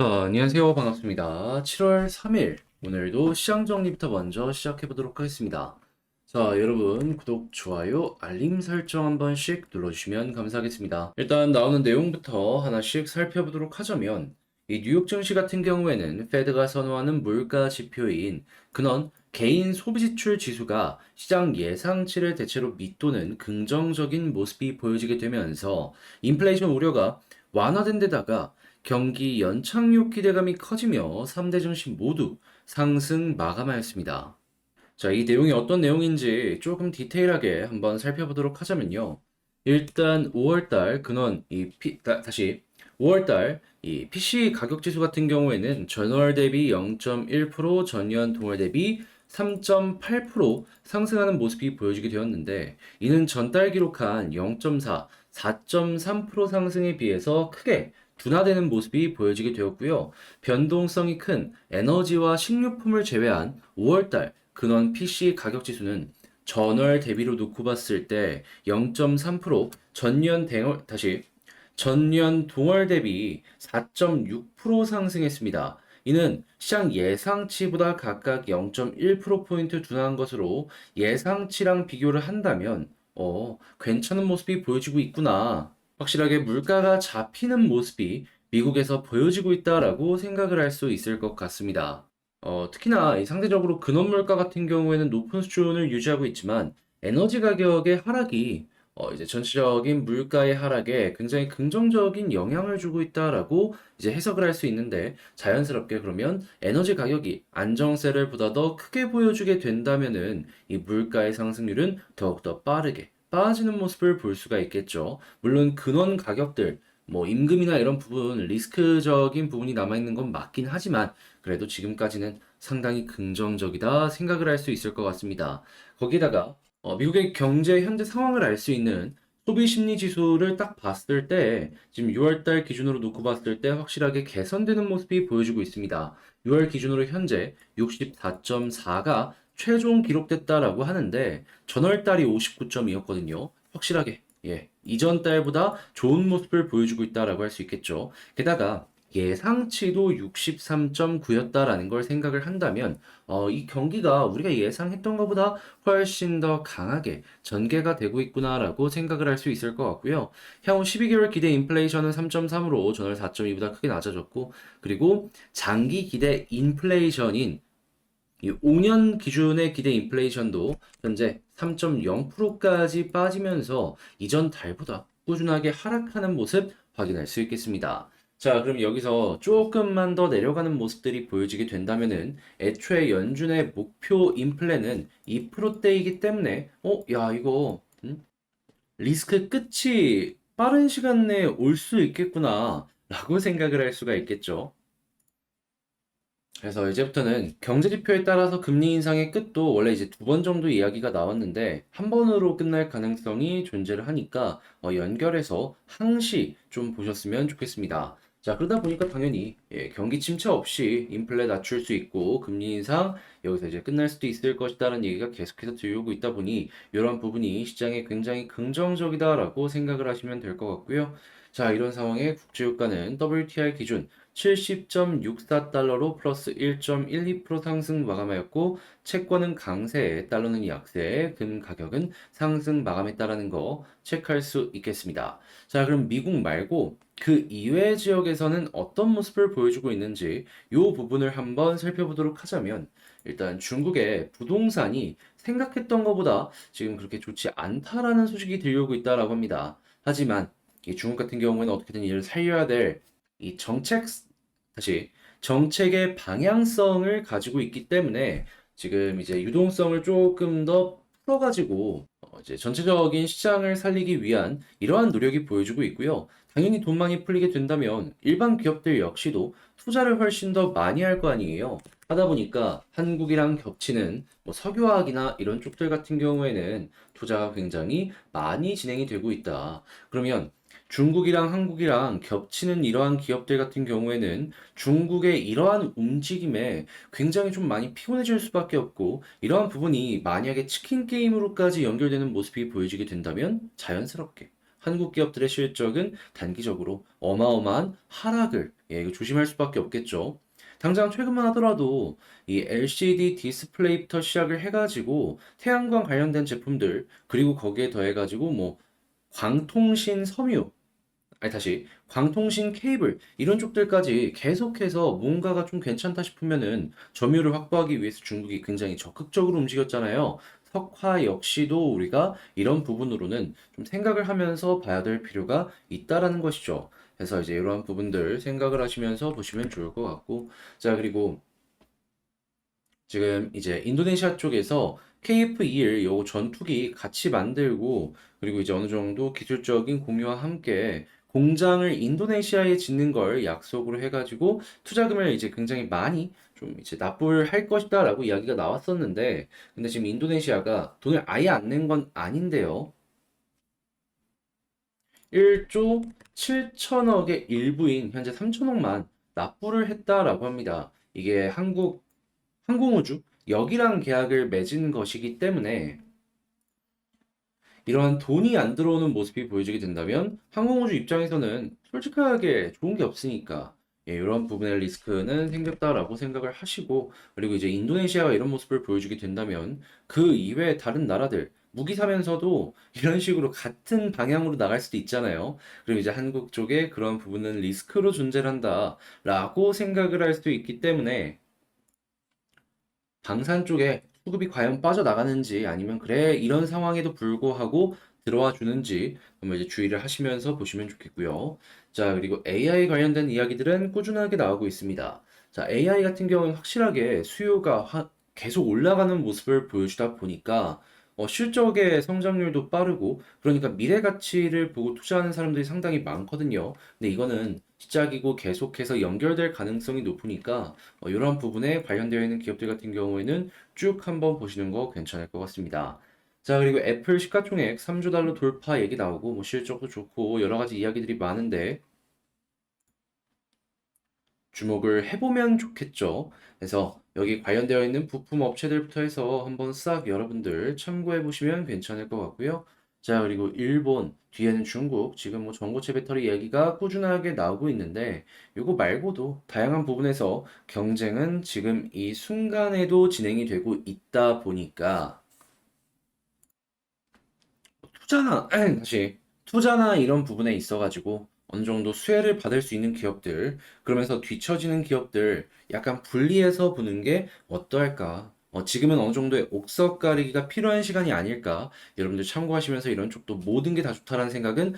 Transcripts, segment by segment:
안녕하세요. 반갑습니다. 7월 3일, 오늘도 시장 정리부터 먼저 시작해 보도록 하겠습니다. 여러분, 구독, 좋아요, 알림 설정 한 번씩 눌러주시면 감사하겠습니다. 일단 나오는 내용부터 하나씩 살펴보도록 하자면, 이 뉴욕 증시 같은 경우에는 페드가 선호하는 물가 지표인 근원 개인 소비 지출 지수가 시장 예상치를 대체로 밑도는 긍정적인 모습이 보여지게 되면서 인플레이션 우려가 완화된 데다가 경기 연착륙 기대감이 커지며 3대 증시 모두 상승 마감하였습니다. 이 내용이 어떤 내용인지 조금 디테일하게 한번 살펴보도록 하자면요. 일단 5월달 근원 다시 5월달 이 PC 가격 지수 같은 경우에는 전월 대비 0.1%, 전년 동월 대비 3.8% 상승하는 모습이 보여지게 되었는데, 이는 전달 기록한 0.4, 4.3% 상승에 비해서 크게 둔화되는 모습이 보여지게 되었고요. 변동성이 큰 에너지와 식료품을 제외한 5월달 근원 PC 가격 지수는 전월 대비로 놓고 봤을 때 0.3%, 전년 동월 대비 4.6% 상승했습니다. 이는 시장 예상치보다 각각 0.1%포인트 둔화한 것으로 예상치랑 비교를 한다면, 괜찮은 모습이 보여지고 있구나. 확실하게 물가가 잡히는 모습이 미국에서 보여지고 있다라고 생각을 할 수 있을 것 같습니다. 특히나 이 상대적으로 근원 물가 같은 경우에는 높은 수준을 유지하고 있지만 에너지 가격의 하락이 이제 전체적인 물가의 하락에 굉장히 긍정적인 영향을 주고 있다라고 이제 해석을 할 수 있는데, 자연스럽게 그러면 에너지 가격이 안정세를 보다 더 크게 보여주게 된다면은 이 물가의 상승률은 더욱더 빠르게 빠지는 모습을 볼 수가 있겠죠. 물론 근원 가격들, 뭐 임금이나 이런 부분, 리스크적인 부분이 남아있는 건 맞긴 하지만 그래도 지금까지는 상당히 긍정적이다 생각을 할 수 있을 것 같습니다. 거기다가 미국의 경제 현재 상황을 알 수 있는 소비 심리 지수를 딱 봤을 때, 지금 6월달 기준으로 놓고 봤을 때 확실하게 개선되는 모습이 보여지고 있습니다. 6월 기준으로 현재 64.4가 최종 기록됐다라고 하는데, 전월달이 59점이었거든요. 확실하게, 이전 달보다 좋은 모습을 보여주고 있다라고 할 수 있겠죠. 게다가 예상치도 63.9였다라는 걸 생각을 한다면, 이 경기가 우리가 예상했던 것보다 훨씬 더 강하게 전개가 되고 있구나라고 생각을 할 수 있을 것 같고요. 향후 12개월 기대 인플레이션은 3.3으로 전월 4.2보다 크게 낮아졌고, 그리고 장기 기대 인플레이션인 이 5년 기준의 기대 인플레이션도 현재 3.0%까지 빠지면서 이전 달보다 꾸준하게 하락하는 모습 확인할 수 있겠습니다. 그럼 여기서 조금만 더 내려가는 모습들이 보여지게 된다면은, 애초에 연준의 목표 인플레는 2%대이기 때문에 야, 이거 리스크 끝이 빠른 시간 내에 올 수 있겠구나 라고 생각을 할 수가 있겠죠. 그래서 이제부터는 경제 지표에 따라서 금리 인상의 끝도 원래 이제 두 번 정도 이야기가 나왔는데 한 번으로 끝날 가능성이 존재를 하니까 연결해서 항시 좀 보셨으면 좋겠습니다. 그러다 보니까 당연히 경기 침체 없이 인플레 낮출 수 있고 금리 인상 여기서 이제 끝날 수도 있을 것이다라는 얘기가 계속해서 들려오고 있다 보니 이런 부분이 시장에 굉장히 긍정적이다라고 생각을 하시면 될 것 같고요. 이런 상황에 국제유가는 WTI 기준 70.64달러로 플러스 1.12% 상승 마감하였고, 채권은 강세, 달러는 약세, 금 가격은 상승 마감했다라는 거 체크할 수 있겠습니다. 그럼 미국 말고 그 이외 지역에서는 어떤 모습을 보여주고 있는지 이 부분을 한번 살펴보도록 하자면, 일단 중국의 부동산이 생각했던 것보다 지금 그렇게 좋지 않다라는 소식이 들려오고 있다라고 합니다. 하지만 이 중국 같은 경우에는 어떻게든 이를 살려야 될 이 정책의 방향성을 가지고 있기 때문에 지금 이제 유동성을 조금 더 풀어가지고 이제 전체적인 시장을 살리기 위한 이러한 노력이 보여주고 있고요. 당연히 돈 많이 풀리게 된다면 일반 기업들 역시도 투자를 훨씬 더 많이 할 거 아니에요. 하다 보니까 한국이랑 겹치는 뭐 석유화학이나 이런 쪽들 같은 경우에는 투자가 굉장히 많이 진행이 되고 있다. 그러면 중국이랑 한국이랑 겹치는 이러한 기업들 같은 경우에는 중국의 이러한 움직임에 굉장히 좀 많이 피곤해질 수밖에 없고, 이러한 부분이 만약에 치킨 게임으로까지 연결되는 모습이 보여지게 된다면 자연스럽게 한국 기업들의 실적은 단기적으로 어마어마한 하락을 이거 조심할 수밖에 없겠죠. 당장 최근만 하더라도 이 LCD 디스플레이부터 시작을 해가지고 태양광 관련된 제품들, 그리고 거기에 더해가지고 뭐 광통신 섬유, 아니 다시 광통신 케이블 이런 쪽들까지 계속해서 뭔가가 좀 괜찮다 싶으면은 점유율을 확보하기 위해서 중국이 굉장히 적극적으로 움직였잖아요. 석화 역시도 우리가 이런 부분으로는 좀 생각을 하면서 봐야 될 필요가 있다라는 것이죠. 그래서 이제 이러한 부분들 생각을 하시면서 보시면 좋을 것 같고, 자, 그리고 지금 이제 인도네시아 쪽에서 KF-21 요 전투기 같이 만들고, 그리고 이제 어느 정도 기술적인 공유와 함께 공장을 인도네시아에 짓는 걸 약속으로 해가지고 투자금을 이제 굉장히 많이 좀 이제 납부를 할 것이다라고 이야기가 나왔었는데, 근데 지금 인도네시아가 돈을 아예 안 낸 건 아닌데요. 1조 7천억의 일부인 현재 3천억만 납부를 했다라고 합니다. 이게 한국 항공우주 여기랑 계약을 맺은 것이기 때문에 이러한 돈이 안 들어오는 모습이 보여지게 된다면 항공우주 입장에서는 솔직하게 좋은 게 없으니까, 이런 부분의 리스크는 생겼다라고 생각을 하시고, 그리고 이제 인도네시아가 이런 모습을 보여주게 된다면 그 이외의 다른 나라들 무기 사면서도 이런 식으로 같은 방향으로 나갈 수도 있잖아요. 그리고 이제 한국 쪽에 그런 부분은 리스크로 존재를 한다라고 생각을 할 수도 있기 때문에 방산 쪽에 수급이 과연 빠져나가는지, 아니면 그래 이런 상황에도 불구하고 들어와 주는지 한번 이제 주의를 하시면서 보시면 좋겠고요. 자, 그리고 AI 관련된 이야기들은 꾸준하게 나오고 있습니다. 자, AI 같은 경우는 확실하게 수요가 계속 올라가는 모습을 보여주다 보니까 실적의 성장률도 빠르고, 그러니까 미래 가치를 보고 투자하는 사람들이 상당히 많거든요. 근데 이거는 시작이고 계속해서 연결될 가능성이 높으니까 이런 부분에 관련되어 있는 기업들 같은 경우에는 쭉 한번 보시는 거 괜찮을 것 같습니다. 자, 그리고 애플 시가총액 3조 달러 돌파 얘기 나오고, 뭐 실적도 좋고 여러 가지 이야기들이 많은데 주목을 해보면 좋겠죠. 그래서 여기 관련되어 있는 부품 업체들부터 해서 한번 싹 여러분들 참고해 보시면 괜찮을 것 같고요. 자, 그리고 일본, 뒤에는 중국, 지금 뭐 전고체 배터리 얘기가 꾸준하게 나오고 있는데, 이거 말고도 다양한 부분에서 경쟁은 지금 이 순간에도 진행이 되고 있다 보니까 투자나 다시 투자나 이런 부분에 있어가지고 어느 정도 수혜를 받을 수 있는 기업들, 그러면서 뒤처지는 기업들 약간 분리해서 보는 게 어떨까? 지금은 어느 정도의 옥석 가리기가 필요한 시간이 아닐까? 여러분들 참고하시면서 이런 쪽도 모든 게 다 좋다라는 생각은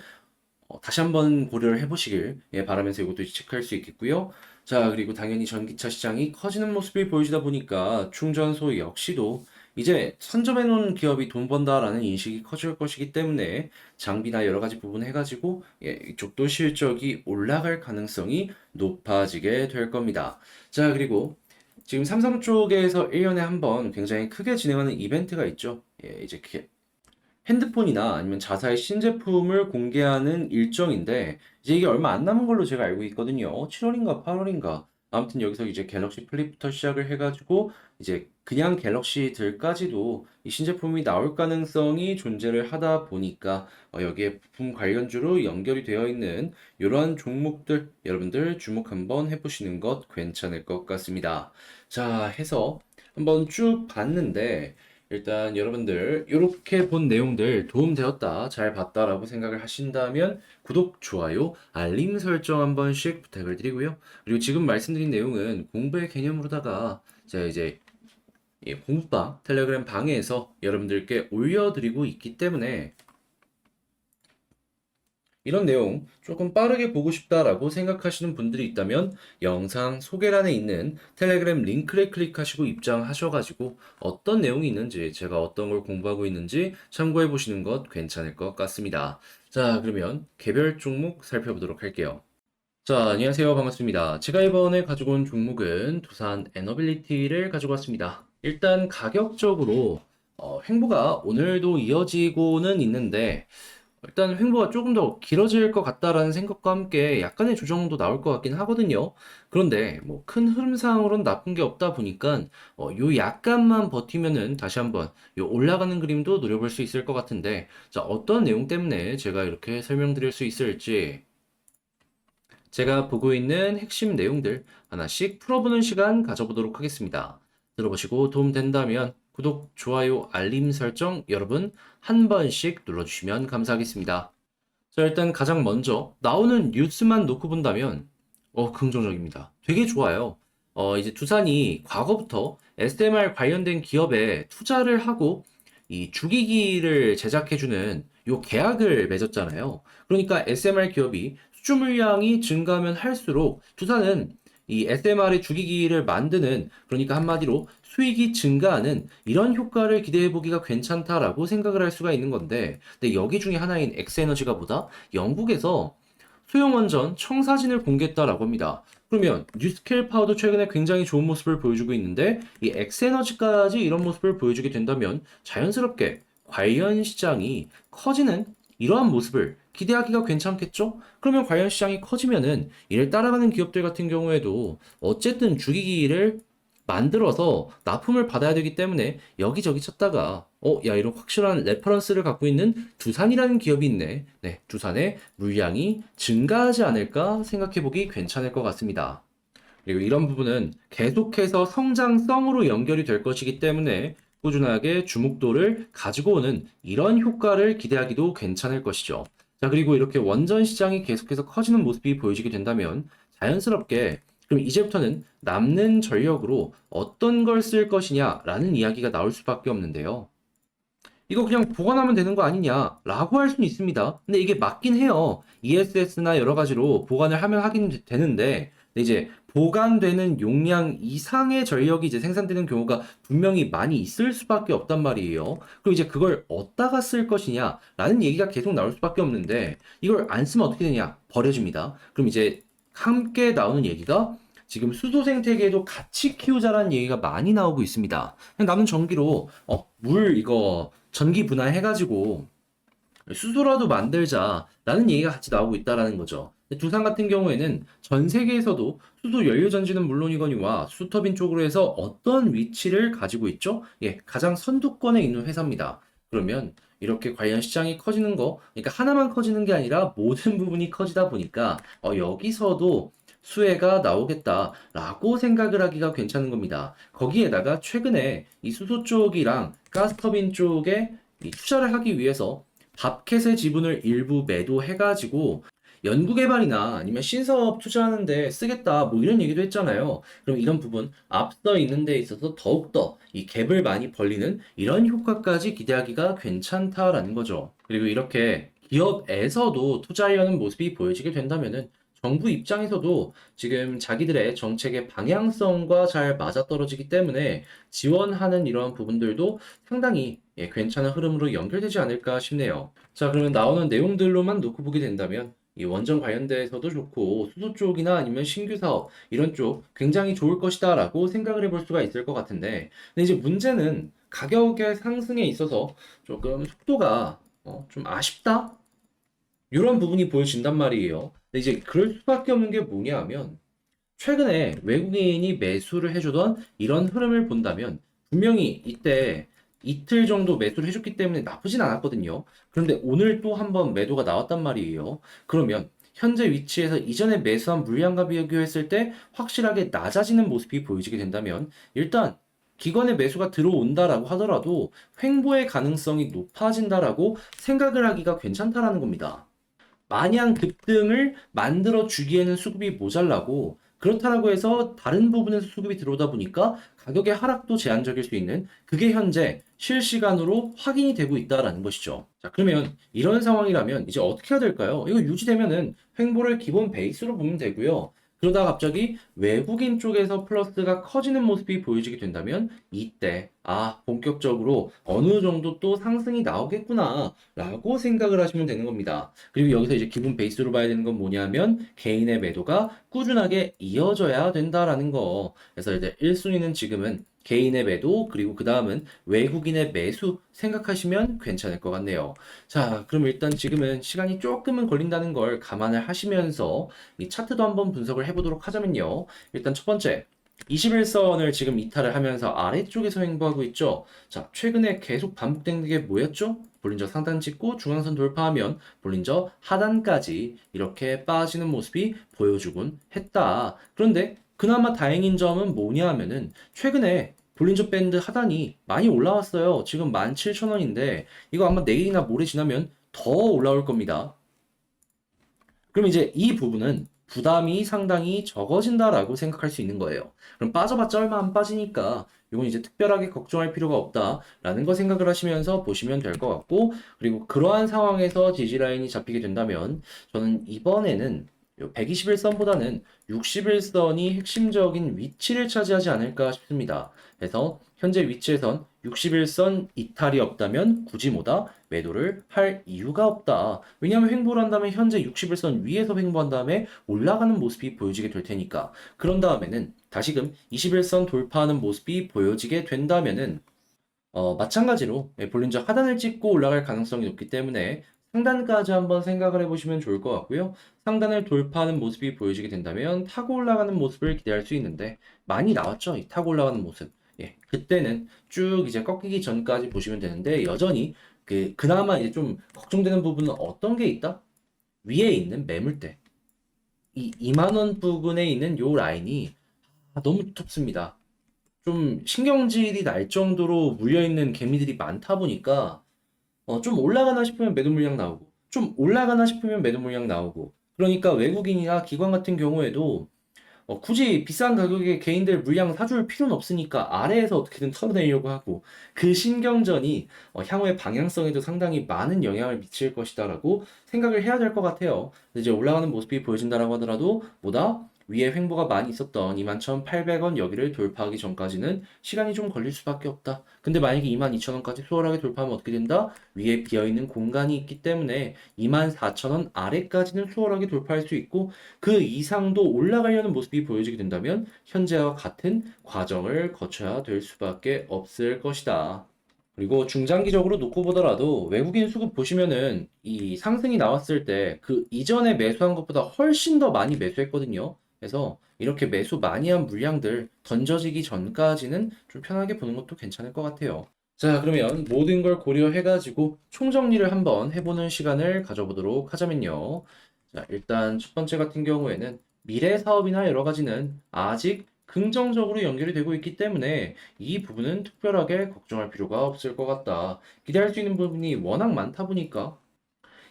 다시 한번 고려를 해보시길 바라면서 이것도 체크할 수 있겠고요. 자, 그리고 당연히 전기차 시장이 커지는 모습이 보여지다 보니까 충전소 역시도 이제 선점해 놓은 기업이 돈 번다라는 인식이 커질 것이기 때문에 장비나 여러 가지 부분 해가지고 이쪽도 실적이 올라갈 가능성이 높아지게 될 겁니다. 자, 그리고 지금 삼성 쪽에서 1년에 한 번 굉장히 크게 진행하는 이벤트가 있죠. 이제 핸드폰이나 아니면 자사의 신제품을 공개하는 일정인데, 이제 이게 얼마 안 남은 걸로 제가 알고 있거든요. 7월인가 8월인가. 아무튼 여기서 이제 갤럭시 플립부터 시작을 해가지고 이제 그냥 갤럭시들까지도 이 신제품이 나올 가능성이 존재를 하다 보니까 여기에 부품 관련주로 연결이 되어 있는 이러한 종목들 여러분들 주목 한번 해보시는 것 괜찮을 것 같습니다. 자, 해서 한번 쭉 봤는데, 일단 여러분들 이렇게 본 내용들 도움되었다, 잘 봤다라고 생각을 하신다면 구독, 좋아요, 알림 설정 한 번씩 부탁을 드리고요. 그리고 지금 말씀드린 내용은 공부의 개념으로다가 제가 이제 공부방 텔레그램 방에서 여러분들께 올려드리고 있기 때문에 이런 내용 조금 빠르게 보고 싶다라고 생각하시는 분들이 있다면 영상 소개란에 있는 텔레그램 링크를 클릭하시고 입장하셔가지고 어떤 내용이 있는지, 제가 어떤 걸 공부하고 있는지 참고해 보시는 것 괜찮을 것 같습니다. 자, 그러면 개별 종목 살펴보도록 할게요. 자, 안녕하세요. 반갑습니다. 제가 이번에 가지고 온 종목은 두산 에너빌리티를 가지고 왔습니다. 일단 가격적으로 횡보가 오늘도 이어지고는 있는데, 일단 횡보가 조금 더 길어질 것 같다라는 생각과 함께 약간의 조정도 나올 것 같긴 하거든요. 그런데 뭐 큰 흐름상으로는 나쁜 게 없다 보니까 요 약간만 버티면은 다시 한번 요 올라가는 그림도 노려볼 수 있을 것 같은데, 자, 어떤 내용 때문에 제가 이렇게 설명드릴 수 있을지 제가 보고 있는 핵심 내용들 하나씩 풀어보는 시간 가져보도록 하겠습니다. 들어보시고 도움 된다면 구독, 좋아요, 알림 설정 여러분 한 번씩 눌러주시면 감사하겠습니다. 자, 일단 가장 먼저 나오는 뉴스만 놓고 본다면 긍정적입니다. 되게 좋아요. 이제 두산이 과거부터 SMR 관련된 기업에 투자를 하고 이 주기기를 제작해주는 요 계약을 맺었잖아요. 그러니까 SMR 기업이 수주 물량이 증가하면 할수록 두산은 이 SMR의 주기기를 만드는, 그러니까 한마디로 수익이 증가하는 이런 효과를 기대해 보기가 괜찮다라고 생각을 할 수가 있는 건데, 근데 여기 중에 하나인 엑스에너지가 보다 영국에서 소형원전 청사진을 공개했다라고 합니다. 그러면 뉴스케일 파워도 최근에 굉장히 좋은 모습을 보여주고 있는데 이 엑스에너지까지 이런 모습을 보여주게 된다면 자연스럽게 관련 시장이 커지는 이러한 모습을 기대하기가 괜찮겠죠? 그러면 관련 시장이 커지면은 이를 따라가는 기업들 같은 경우에도 어쨌든 주기기를 만들어서 납품을 받아야 되기 때문에 여기저기 찾다가 야, 이런 확실한 레퍼런스를 갖고 있는 두산이라는 기업이 있네. 네, 두산의 물량이 증가하지 않을까 생각해 보기 괜찮을 것 같습니다. 그리고 이런 부분은 계속해서 성장성으로 연결이 될 것이기 때문에 꾸준하게 주목도를 가지고 오는 이런 효과를 기대하기도 괜찮을 것이죠. 자, 그리고 이렇게 원전 시장이 계속해서 커지는 모습이 보여지게 된다면 자연스럽게 그럼 이제부터는 남는 전력으로 어떤 걸 쓸 것이냐라는 이야기가 나올 수밖에 없는데요. 이거 그냥 보관하면 되는 거 아니냐라고 할 수는 있습니다. 근데 이게 맞긴 해요. ESS나 여러 가지로 보관을 하면 하긴 되는데, 근데 이제 보관되는 용량 이상의 전력이 이제 생산되는 경우가 분명히 많이 있을 수밖에 없단 말이에요. 그리고 이제 그걸 어디다가 쓸 것이냐라는 얘기가 계속 나올 수밖에 없는데, 이걸 안 쓰면 어떻게 되냐? 버려집니다. 그럼 이제 함께 나오는 얘기가 지금 수소 생태계도 같이 키우자라는 얘기가 많이 나오고 있습니다. 그냥 남은 전기로 물 이거 전기 분할해가지고 수소라도 만들자라는 얘기가 같이 나오고 있다라는 거죠. 두산 같은 경우에는 전 세계에서도 수소 연료 전지는 물론이거니와 수터빈 쪽으로 해서 어떤 위치를 가지고 있죠? 예, 가장 선두권에 있는 회사입니다. 그러면 이렇게 관련 시장이 커지는 거, 그러니까 하나만 커지는 게 아니라 모든 부분이 커지다 보니까 여기서도 수혜가 나오겠다라고 생각을 하기가 괜찮은 겁니다. 거기에다가 최근에 이 수소 쪽이랑 가스터빈 쪽에 이 투자를 하기 위해서 밥캣의 지분을 일부 매도해가지고 연구개발이나 아니면 신사업 투자하는데 쓰겠다 뭐 이런 얘기도 했잖아요. 그럼 이런 부분 앞서 있는 데 있어서 더욱더 이 갭을 많이 벌리는 이런 효과까지 기대하기가 괜찮다라는 거죠. 그리고 이렇게 기업에서도 투자하려는 모습이 보여지게 된다면은 정부 입장에서도 지금 자기들의 정책의 방향성과 잘 맞아떨어지기 때문에 지원하는 이러한 부분들도 상당히 괜찮은 흐름으로 연결되지 않을까 싶네요. 자, 그러면 나오는 내용들로만 놓고 보게 된다면 이 원전 관련돼서도 좋고 수소 쪽이나 아니면 신규 사업 이런 쪽 굉장히 좋을 것이다라고 생각을 해볼 수가 있을 것 같은데, 근데 이제 문제는 가격의 상승에 있어서 조금 속도가 좀 아쉽다? 이런 부분이 보여진단 말이에요. 근데 이제 그럴 수밖에 없는 게 뭐냐 하면 최근에 외국인이 매수를 해주던 이런 흐름을 본다면 분명히 이때 이틀 정도 매수를 해줬기 때문에 나쁘진 않았거든요. 그런데 오늘 또 한번 매도가 나왔단 말이에요. 그러면 현재 위치에서 이전에 매수한 물량과 비교했을 때 확실하게 낮아지는 모습이 보여지게 된다면 일단 기관의 매수가 들어온다라고 하더라도 횡보의 가능성이 높아진다라고 생각을 하기가 괜찮다라는 겁니다. 마냥 급등을 만들어 주기에는 수급이 모자라고 그렇다라고 해서 다른 부분에서 수급이 들어오다 보니까 가격의 하락도 제한적일 수 있는 그게 현재 실시간으로 확인이 되고 있다라는 것이죠. 자, 그러면 이런 상황이라면 이제 어떻게 해야 될까요? 이거 유지되면은 횡보를 기본 베이스로 보면 되고요. 그러다가 갑자기 외국인 쪽에서 플러스가 커지는 모습이 보여지게 된다면 이때 본격적으로 어느 정도 또 상승이 나오겠구나 라고 생각을 하시면 되는 겁니다. 그리고 여기서 이제 기본 베이스로 봐야 되는 건 뭐냐면 개인의 매도가 꾸준하게 이어져야 된다라는 거. 그래서 이제 1순위는 지금은 개인의 매도, 그리고 그 다음은 외국인의 매수 생각하시면 괜찮을 것 같네요. 자, 그럼 일단 지금은 시간이 조금은 걸린다는 걸 감안을 하시면서 이 차트도 한번 분석을 해보도록 하자면요. 일단 첫 번째, 21선을 지금 이탈을 하면서 아래쪽에서 횡보하고 있죠. 자, 최근에 계속 반복된 게 뭐였죠? 볼린저 상단 찍고 중앙선 돌파하면 볼린저 하단까지 이렇게 빠지는 모습이 보여주곤 했다. 그런데 그나마 다행인 점은 뭐냐 하면은 최근에 볼린저 밴드 하단이 많이 올라왔어요. 지금 17,000원인데 이거 아마 내일이나 모레 지나면 더 올라올 겁니다. 그럼 이제 이 부분은 부담이 상당히 적어진다라고 생각할 수 있는 거예요. 그럼 빠져봤자 얼마 안 빠지니까 이건 이제 특별하게 걱정할 필요가 없다라는 거 생각을 하시면서 보시면 될 것 같고, 그리고 그러한 상황에서 지지라인이 잡히게 된다면 저는 이번에는 121선보다는 61선이 핵심적인 위치를 차지하지 않을까 싶습니다. 그래서 현재 위치에선 61선 이탈이 없다면 굳이 뭐다? 매도를 할 이유가 없다. 왜냐하면 횡보를 한다면 현재 61선 위에서 횡보한 다음에 올라가는 모습이 보여지게 될 테니까. 그런 다음에는 다시금 21선 돌파하는 모습이 보여지게 된다면은 마찬가지로 볼린저 하단을 찍고 올라갈 가능성이 높기 때문에 상단까지 한번 생각을 해보시면 좋을 것 같고요. 상단을 돌파하는 모습이 보여지게 된다면 타고 올라가는 모습을 기대할 수 있는데 많이 나왔죠, 이 타고 올라가는 모습. 예, 그때는 쭉 이제 꺾이기 전까지 보시면 되는데 여전히 그나마 이제 좀 걱정되는 부분은 어떤 게 있다? 위에 있는 매물대. 이 2만 원 부근에 있는 요 라인이 너무 두텁습니다. 좀 신경질이 날 정도로 물려있는 개미들이 많다 보니까 좀 올라가나 싶으면 매도 물량 나오고 좀 올라가나 싶으면 매도 물량 나오고, 그러니까 외국인이나 기관 같은 경우에도 굳이 비싼 가격에 개인들 물량 사줄 필요는 없으니까 아래에서 어떻게든 털어내려고 하고, 그 신경전이 향후의 방향성에도 상당히 많은 영향을 미칠 것이다라고 생각을 해야 될 것 같아요. 이제 올라가는 모습이 보여진다라고 하더라도 보다 위에 횡보가 많이 있었던 21,800원 여기를 돌파하기 전까지는 시간이 좀 걸릴 수밖에 없다. 근데 만약에 22,000원까지 수월하게 돌파하면 어떻게 된다? 위에 비어있는 공간이 있기 때문에 24,000원 아래까지는 수월하게 돌파할 수 있고, 그 이상도 올라가려는 모습이 보여지게 된다면 현재와 같은 과정을 거쳐야 될 수밖에 없을 것이다. 그리고 중장기적으로 놓고 보더라도 외국인 수급 보시면은 이 상승이 나왔을 때 그 이전에 매수한 것보다 훨씬 더 많이 매수했거든요. 그래서 이렇게 매수 많이 한 물량들 던져지기 전까지는 좀 편하게 보는 것도 괜찮을 것 같아요. 자, 그러면 모든 걸 고려해가지고 총정리를 한번 해보는 시간을 가져보도록 하자면요. 자, 일단 첫 번째 같은 경우에는 미래 사업이나 여러 가지는 아직 긍정적으로 연결이 되고 있기 때문에 이 부분은 특별하게 걱정할 필요가 없을 것 같다. 기대할 수 있는 부분이 워낙 많다 보니까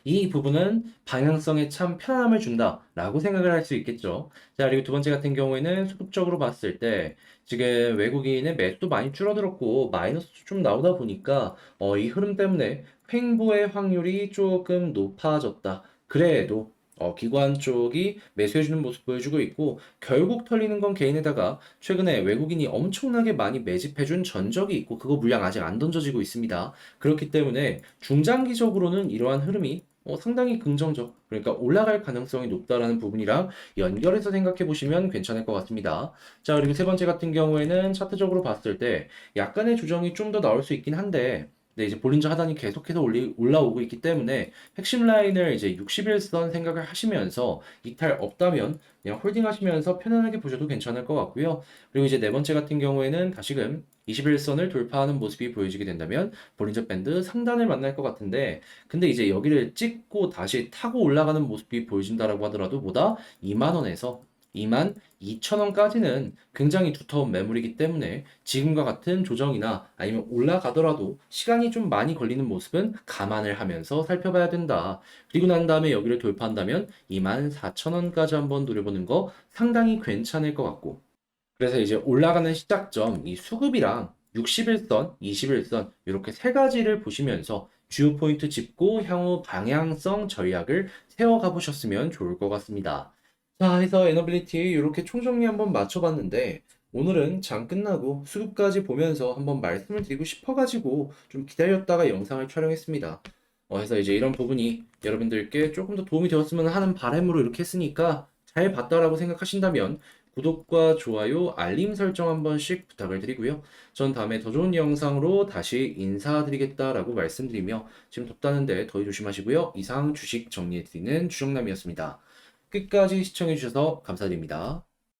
이 부분은 방향성에 참 편안함을 준다라고 생각을 할 수 있겠죠. 자, 그리고 두 번째 같은 경우에는 수급적으로 봤을 때 지금 외국인의 매수도 많이 줄어들었고 마이너스도 좀 나오다 보니까 이 흐름 때문에 횡보의 확률이 조금 높아졌다. 그래도 기관 쪽이 매수해주는 모습 보여주고 있고, 결국 털리는 건 개인에다가 최근에 외국인이 엄청나게 많이 매집해준 전적이 있고 그거 물량 아직 안 던져지고 있습니다. 그렇기 때문에 중장기적으로는 이러한 흐름이 상당히 긍정적, 그러니까 올라갈 가능성이 높다라는 부분이랑 연결해서 생각해 보시면 괜찮을 것 같습니다. 자, 그리고 세 번째 같은 경우에는 차트적으로 봤을 때 약간의 조정이 좀 더 나올 수 있긴 한데, 네, 이제 볼린저 하단이 계속해서 올라오고 있기 때문에 핵심 라인을 이제 61선 생각을 하시면서 이탈 없다면 그냥 홀딩 하시면서 편안하게 보셔도 괜찮을 것 같고요. 그리고 이제 네 번째 같은 경우에는 다시금 21선을 돌파하는 모습이 보여지게 된다면 볼린저 밴드 상단을 만날 것 같은데, 근데 이제 여기를 찍고 다시 타고 올라가는 모습이 보여진다라고 하더라도 보다 2만 원에서 22,000원까지는 굉장히 두터운 매물이기 때문에 지금과 같은 조정이나 아니면 올라가더라도 시간이 좀 많이 걸리는 모습은 감안을 하면서 살펴봐야 된다. 그리고 난 다음에 여기를 돌파한다면 24,000원까지 한번 노려보는 거 상당히 괜찮을 것 같고, 그래서 이제 올라가는 시작점, 이 수급이랑 61선, 21선 이렇게 세 가지를 보시면서 주요 포인트 짚고 향후 방향성 전략을 세워가 보셨으면 좋을 것 같습니다. 자, 해서 에너빌리티 이렇게 총정리 한번 맞춰봤는데 오늘은 장 끝나고 수급까지 보면서 한번 말씀을 드리고 싶어가지고 좀 기다렸다가 영상을 촬영했습니다. 해서 이제 이런 부분이 여러분들께 조금 더 도움이 되었으면 하는 바람으로 이렇게 했으니까 잘 봤다라고 생각하신다면 구독과 좋아요, 알림 설정 한 번씩 부탁을 드리고요. 전 다음에 더 좋은 영상으로 다시 인사드리겠다라고 말씀드리며 지금 덥다는데 더위 조심하시고요. 이상 주식 정리해드리는 주정남이었습니다. 끝까지 시청해주셔서 감사드립니다.